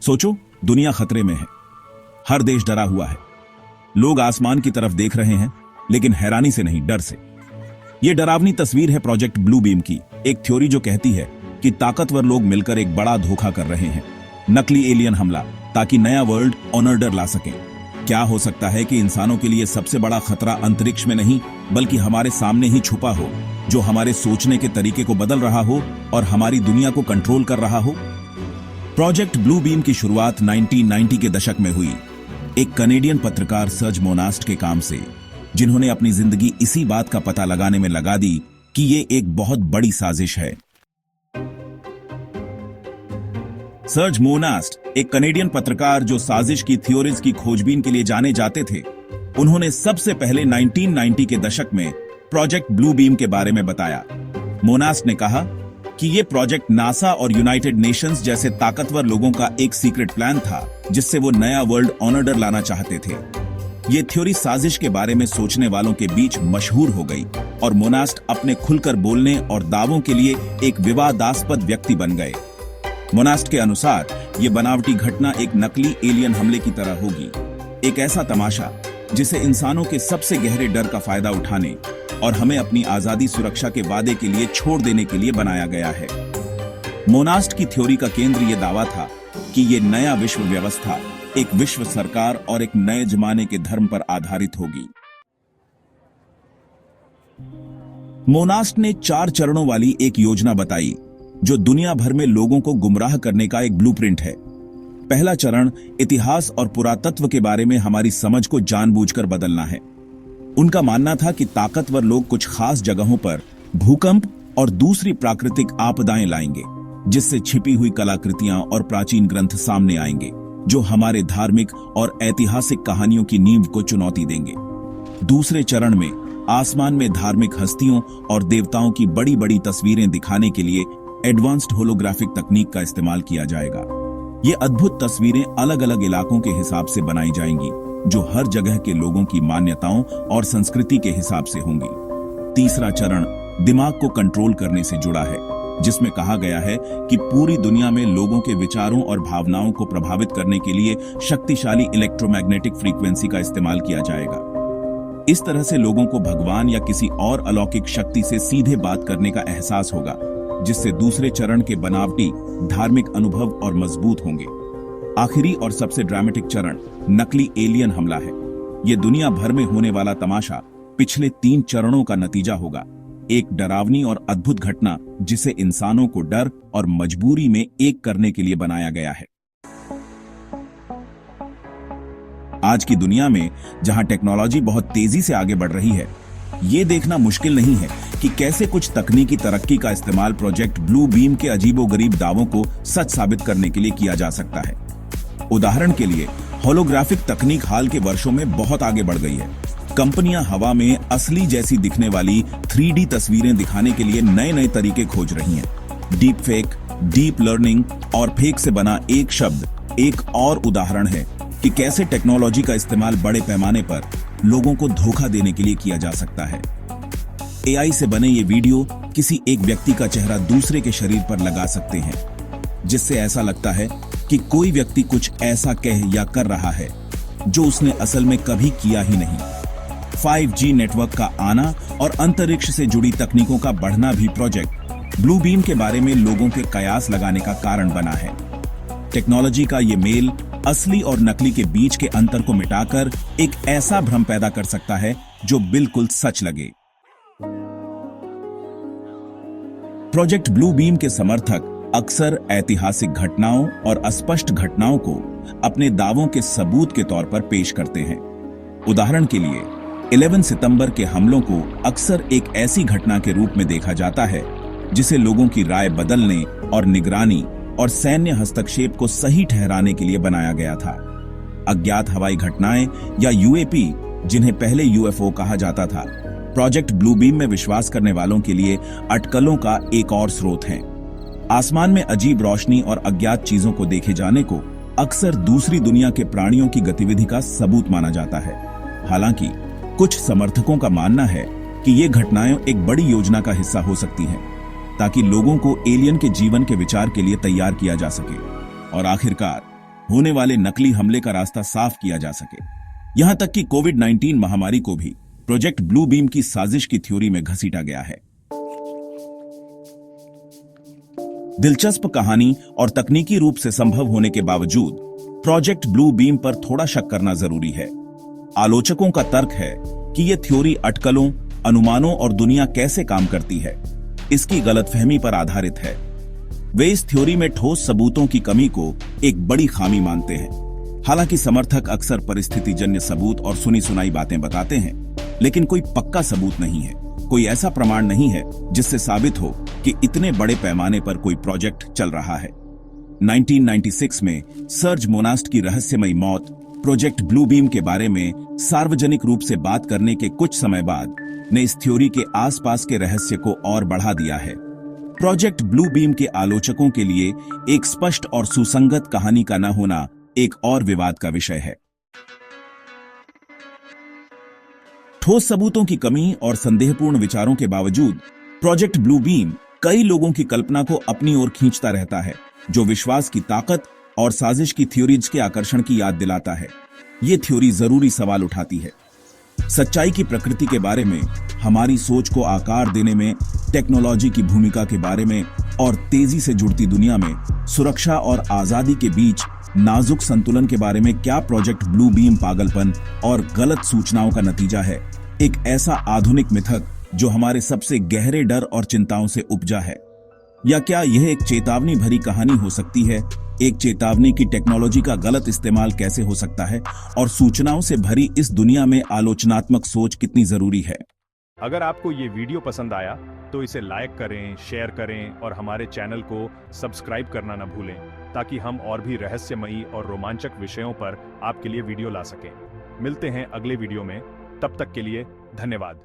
सोचो, दुनिया खतरे में है। हर देश डरा हुआ है। लोग आसमान की तरफ देख रहे हैं, लेकिन हैरानी से नहीं, डर से। यह डरावनी तस्वीर है प्रोजेक्ट ब्लू बीम की, एक थ्योरी जो कहती है कि ताकतवर लोग मिलकर एक बड़ा धोखा कर रहे हैं, नकली एलियन हमला, ताकि नया वर्ल्ड ऑर्डर ला सकें। क्या हो सकता है कि इंसानों के लिए सबसे बड़ा खतरा अंतरिक्ष में नहीं, बल्कि हमारे सामने ही छुपा हो, जो हमारे सोचने के तरीके को बदल रहा हो और हमारी दुनिया को कंट्रोल कर रहा हो। प्रोजेक्ट ब्लू बीम की शुरुआत 1990 के दशक में हुई, एक कनेडियन पत्रकार सर्ज मोनास्ट के काम से, जिन्होंने अपनी जिंदगी इसी बात का पता लगाने में लगा दी कि ये एक बहुत बड़ी साजिश है। सर्ज मोनास्ट एक कनेडियन पत्रकार जो साजिश की थ्योरीज की खोजबीन के लिए जाने जाते थे, उन्होंने सबसे पहले 1990 के दशक में प्रोजेक्ट ब्लू बीम के बारे में बताया। मोनास्ट ने कहा कि यह प्रोजेक्ट नासा और यूनाइटेड नेशंस जैसे ताकतवर लोगों का एक सीक्रेट प्लान था, जिससे वो नया वर्ल्ड ऑर्डर लाना चाहते थे। ये थ्योरी साजिश के बारे में सोचने वालों के बीच मशहूर हो गई और मोनास्ट अपने खुलकर बोलने और दावों के लिए एक विवादास्पद व्यक्ति बन गए। मोनास्ट के अनुसार ये बनावटी घटना एक नकली एलियन हमले की तरह होगी, एक ऐसा तमाशा जिसे इंसानों के सबसे गहरे डर का फायदा उठाने और हमें अपनी आजादी सुरक्षा के वादे के लिए छोड़ देने के लिए बनाया गया है। मोनास्ट की थ्योरी का केंद्र यह दावा था कि यह नया विश्व व्यवस्था एक विश्व सरकार और एक नए जमाने के धर्म पर आधारित होगी। मोनास्ट ने 4 चरणों वाली एक योजना बताई, जो दुनिया भर में लोगों को गुमराह करने का एक ब्लूप्रिंट है। पहला चरण इतिहास और पुरातत्व के बारे में हमारी समझ को जानबूझकर बदलना है। उनका मानना था कि ताकतवर लोग कुछ खास जगहों पर भूकंप और दूसरी प्राकृतिक आपदाएं लाएंगे, जिससे छिपी हुई कलाकृतियां और प्राचीन ग्रंथ सामने आएंगे, जो हमारे धार्मिक और ऐतिहासिक कहानियों की नींव को चुनौती देंगे। दूसरे चरण में आसमान में धार्मिक हस्तियों और देवताओं की बड़ी बड़ी तस्वीरें दिखाने के लिए एडवांस्ड होलोग्राफिक तकनीक का इस्तेमाल किया जाएगा। ये अद्भुत तस्वीरें अलग अलग इलाकों के हिसाब से बनाई जाएंगी, जो हर जगह के लोगों की मान्यताओं और संस्कृति के हिसाब से होंगी। तीसरा चरण दिमाग को कंट्रोल करने से जुड़ा है, जिसमें कहा गया है कि पूरी दुनिया में लोगों के विचारों और भावनाओं को प्रभावित करने के लिए शक्तिशाली इलेक्ट्रोमैग्नेटिक फ्रीक्वेंसी का इस्तेमाल किया जाएगा। इस तरह से लोगों को भगवान या किसी और अलौकिक शक्ति से सीधे बात करने का एहसास होगा, जिससे दूसरे चरण के बनावटी धार्मिक अनुभव और मजबूत होंगे। आखिरी और सबसे ड्रामेटिक चरण नकली एलियन हमला है। यह दुनिया भर में होने वाला तमाशा पिछले 3 चरणों का नतीजा होगा, एक डरावनी और अद्भुत घटना जिसे इंसानों को डर और मजबूरी में एक करने के लिए बनाया गया है। आज की दुनिया में जहां टेक्नोलॉजी बहुत तेजी से आगे बढ़ रही है, ये देखना मुश्किल नहीं है कि कैसे कुछ तकनीकी तरक्की का इस्तेमाल प्रोजेक्ट ब्लू बीम के अजीबोगरीब दावों को सच साबित करने के लिए किया जा सकता है। उदाहरण के लिए, होलोग्राफिक तकनीक हाल के वर्षों में बहुत आगे बढ़ गई है। कंपनियां हवा में असली जैसी दिखने वाली 3D तस्वीरें दिखाने के लिए नए नए तरीके खोज रही हैं। डीप फेक, डीप लर्निंग और फेक से बना एक शब्द एक और उदाहरण है कि कैसे टेक्नोलॉजी का इस्तेमाल बड़े पैमाने पर लोगों को धोखा देने के लिए किया जा सकता है। AI से बने ये वीडियो किसी एक व्यक्ति का चेहरा दूसरे के शरीर पर लगा सकते हैं, जिससे ऐसा लगता है कि कोई व्यक्ति कुछ ऐसा कह या कर रहा है जो उसने असल में कभी किया ही नहीं। 5G नेटवर्क का आना और अंतरिक्ष से जुड़ी तकनीकों का बढ़ना भी प्रोजेक्ट ब्लू बीम के बारे में लोगों के कयास लगाने का कारण बना है। टेक्नोलॉजी का ये मेल असली और नकली के बीच के अंतर को मिटाकर एक ऐसा भ्रम पैदा कर सकता है जो बिल्कुल सच लगे। प्रोजेक्ट ब्लू बीम के समर्थक अक्सर ऐतिहासिक घटनाओं और अस्पष्ट घटनाओं को अपने दावों के सबूत के तौर पर पेश करते हैं। उदाहरण के लिए, 11 सितंबर के हमलों को अक्सर एक ऐसी घटना के रूप में देखा जाता है जिसे लोगों की राय बदलने और निगरानी और सैन्य हस्तक्षेप को सही ठहराने के लिए बनाया गया था। अज्ञात हवाई घटनाएं या UAP, जिन्हें पहले UFO कहा जाता था, प्रोजेक्ट ब्लू बीम में विश्वास करने वालों के लिए अटकलों का एक और स्रोत है। आसमान में अजीब रोशनी और अज्ञात चीजों को देखे जाने को अक्सर दूसरी दुनिया के प्राणियों की गतिविधि का सबूत माना जाता है। हालांकि कुछ समर्थकों का मानना है कि ये घटनाएं एक बड़ी योजना का हिस्सा हो सकती हैं, ताकि लोगों को एलियन के जीवन के विचार के लिए तैयार किया जा सके। और आखिरकार, होने वाले नकली हमले का रास्ता साफ किया जा सके। यहां तक कि कोविड-19 महामारी को भी प्रोजेक्ट ब्लू बीम की साजिश की थ्योरी में घसीटा गया है। दिलचस्प कहानी और तकनीकी रूप से संभव होने के बावजूद प्रोजेक्ट ब्लू बीम पर थोड़ा शक करना जरूरी है। आलोचकों का तर्क है कि यह थ्योरी अटकलों, अनुमानों और दुनिया कैसे काम करती है, इसकी गलतफहमी पर आधारित है। वे इस थ्योरी में ठोस सबूतों की कमी को एक बड़ी खामी मानते हैं। हालांकि समर्थक अक्सर परिस्थितिजन्य सबूत और सुनी सुनाई बातें बताते हैं, लेकिन कोई पक्का सबूत नहीं है, कोई ऐसा प्रमाण नहीं है जिससे साबित हो कि इतने बड़े पैमाने पर कोई प्रोजेक्ट चल रहा है। 1996 में सर्ज मोनास्ट की रहस्यमयी मौत प्रोजेक्ट ब्लू बीम के बारे में सार्वजनिक रूप से बात करने के कुछ समय बाद ने इस थ्योरी के आसपास के रहस्य को और बढ़ा दिया है। प्रोजेक्ट ब्लू बीम के आलोचकों के लिए एक स्पष्ट और सुसंगत कहानी का न होना एक और विवाद का विषय है। ठोस सबूतों की कमी और संदेहपूर्ण विचारों के बावजूद प्रोजेक्ट ब्लू बीम कई लोगों की कल्पना को अपनी ओर खींचता रहता है, जो विश्वास की ताकत और साजिश की थ्योरीज के आकर्षण की याद दिलाता है। ये थ्योरी जरूरी सवाल उठाती है। सच्चाई की प्रकृति के बारे में, हमारी सोच को आकार देने में टेक्नोलॉजी की भूमिका के बारे में और तेजी से जुड़ती दुनिया में सुरक्षा और आजादी के बीच नाजुक संतुलन के बारे में क्या प्रोजेक्ट ब्लू बीम पागलपन और गलत सूचनाओं का नतीजा है? एक ऐसा आधुनिक मिथक जो हमारे सबसे गहरे डर और चिंताओं से उपजा है, या क्या यह एक चेतावनी भरी कहानी हो सकती है? एक चेतावनी की टेक्नोलॉजी का गलत इस्तेमाल कैसे हो सकता है और सूचनाओं से भरी इस दुनिया में आलोचनात्मक सोच कितनी जरूरी है। अगर आपको ये वीडियो पसंद आया तो इसे लाइक करें, शेयर करें और हमारे चैनल को सब्सक्राइब करना न भूलें, ताकि हम और भी रहस्यमयी और रोमांचक विषयों पर आपके लिए वीडियो ला सकें। मिलते हैं अगले वीडियो में, तब तक के लिए धन्यवाद।